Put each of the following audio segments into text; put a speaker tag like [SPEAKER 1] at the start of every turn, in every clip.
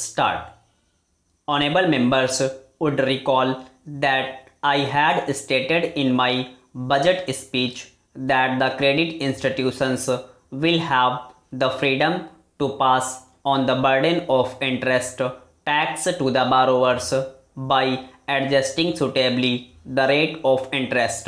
[SPEAKER 1] start. Honorable members would recall that I had stated in my budget speech that the credit institutions will have the freedom to pass on the burden of interest tax to the borrowers by adjusting suitably the rate of interest.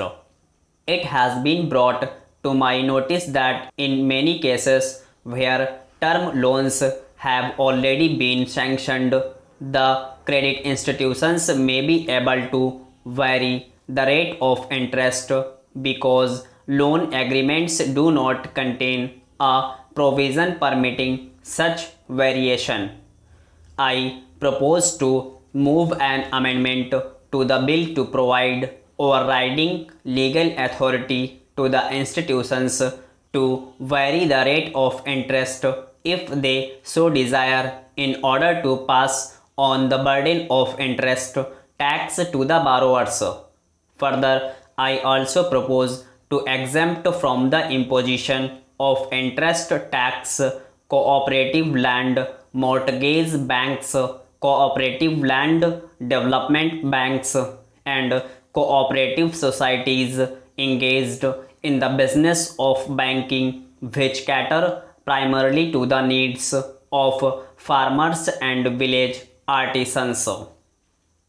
[SPEAKER 1] It has been brought to my notice that in many cases where term loans have already been sanctioned, the credit institutions may be able to vary the rate of interest because loan agreements do not contain a provision permitting such variation. I propose to move an amendment to the bill to provide overriding legal authority to the institutions to vary the rate of interest if they so desire in order to pass on the burden of interest tax to the borrowers. Further, I also propose to exempt from the imposition of interest tax cooperative land mortgage banks, cooperative land development banks, and cooperative societies engaged in the business of banking which cater primarily to the needs of farmers and village artisans.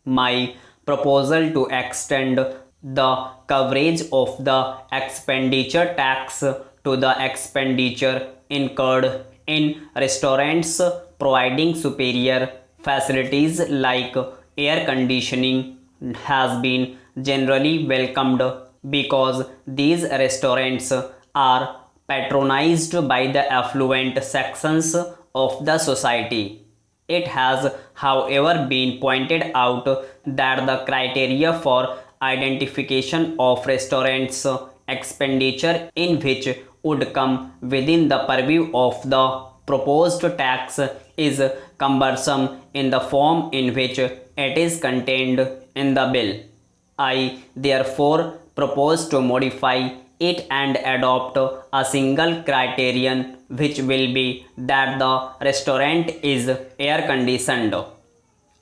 [SPEAKER 1] My proposal to extend the coverage of the expenditure tax to the expenditure incurred in restaurants providing superior facilities like air conditioning has been generally welcomed because these restaurants are patronized by the affluent sections of the society. It has, however, been pointed out that the criteria for identification of restaurants expenditure in which would come within the purview of the proposed tax is cumbersome in the form in which it is contained in the bill. I therefore propose to modify it and adopt a single criterion which will be that the restaurant is air conditioned.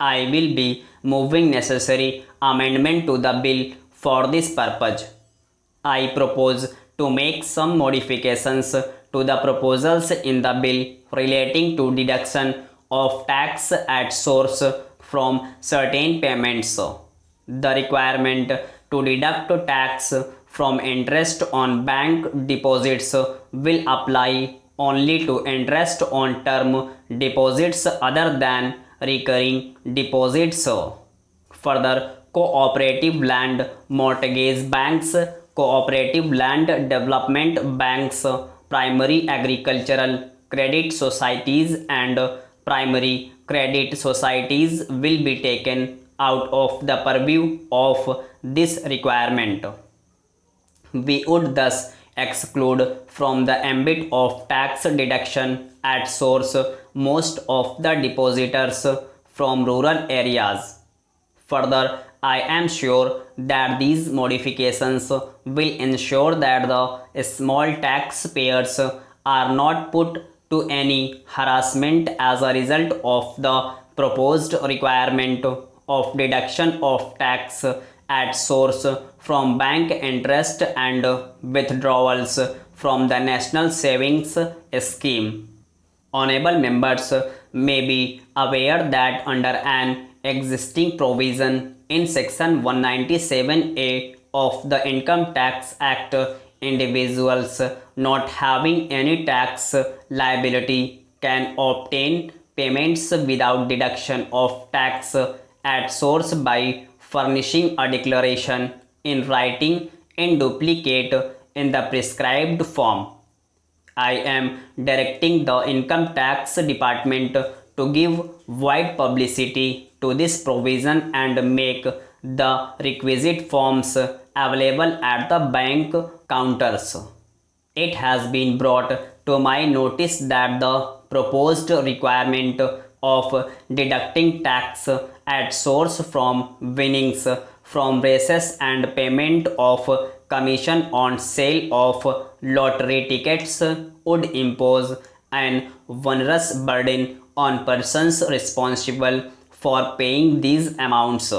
[SPEAKER 1] I will be moving necessary amendment to the bill for this purpose. I propose to make some modifications to the proposals in the bill relating to deduction of tax at source from certain payments. The requirement to deduct tax from interest on bank deposits will apply only to interest on term deposits other than recurring deposits. Further, cooperative land mortgage banks, cooperative land development banks, primary agricultural credit societies, and primary credit societies will be taken out of the purview of this requirement. We would thus exclude from the ambit of tax deduction at source most of the depositors from rural areas. Further, I am sure that these modifications will ensure that the small taxpayers are not put to any harassment as a result of the proposed requirement of deduction of tax at source from bank interest and withdrawals from the National Savings Scheme. Honorable members may be aware that under an existing provision in section 197A of the Income Tax Act, individuals not having any tax liability can obtain payments without deduction of tax at source by furnishing a declaration in writing in duplicate in the prescribed form. I am directing the Income Tax Department to give wide publicity to this provision and make the requisite forms available at the bank counters. It has been brought to my notice that the proposed requirement of deducting tax at source from winnings from races and payment of commission on sale of lottery tickets would impose an onerous burden on persons responsible for paying these amounts.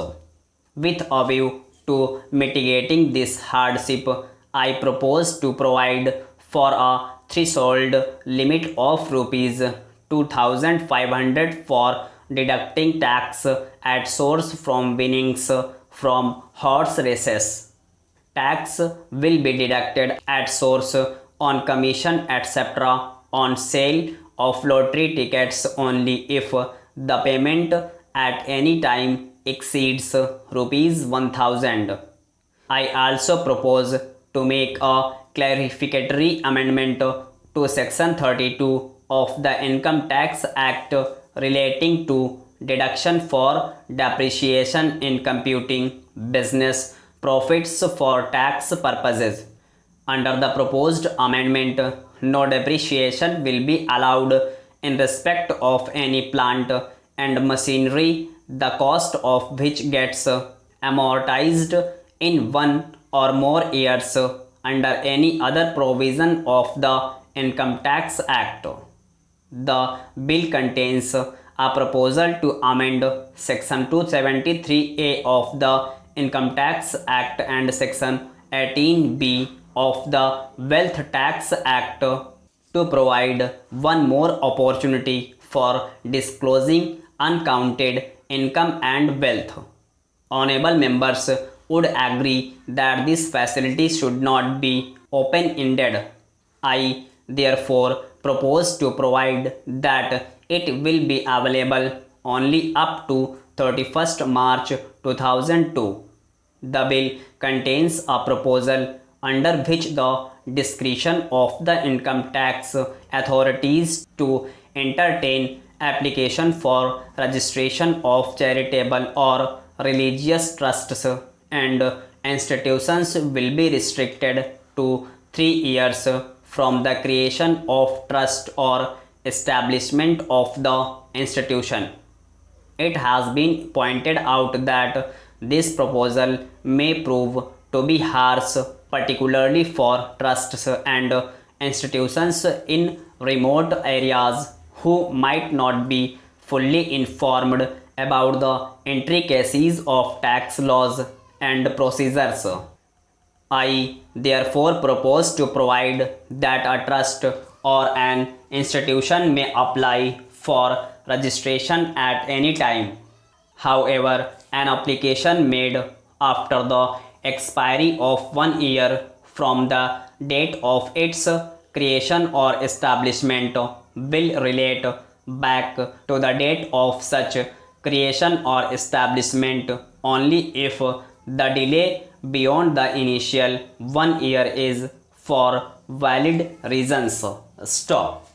[SPEAKER 1] With a view to mitigating this hardship, I propose to provide for a threshold limit of rupees 2,500 for deducting tax at source from winnings from horse races. Tax will be deducted at source on commission etc. on sale of lottery tickets only if the payment at any time exceeds rupees 1000. I also propose to make a clarificatory amendment to section 32 of the Income Tax Act relating to deduction for depreciation in computing business profits for tax purposes. Under the proposed amendment, no depreciation will be allowed in respect of any plant and machinery, the cost of which gets amortized in one or more years under any other provision of the Income Tax Act. The bill contains a proposal to amend Section 273A of the Income Tax Act and Section 18B of the Wealth Tax Act to provide one more opportunity for disclosing uncounted income and wealth. Honorable members would agree that this facility should not be open-ended. I therefore propose to provide that it will be available only up to 31st March 2002. The bill contains a proposal under which the discretion of the income tax authorities to entertain application for registration of charitable or religious trusts and institutions will be restricted to 3 years from the creation of trust or establishment of the institution. It has been pointed out that this proposal may prove to be harsh, particularly for trusts and institutions in remote areas who might not be fully informed about the intricacies of tax laws and procedures. I therefore propose to provide that a trust or an institution may apply for registration at any time. However, an application made after the expiry of 1 year from the date of its creation or establishment will relate back to the date of such creation or establishment only if the delay beyond the initial 1 year is for valid reasons. Stop.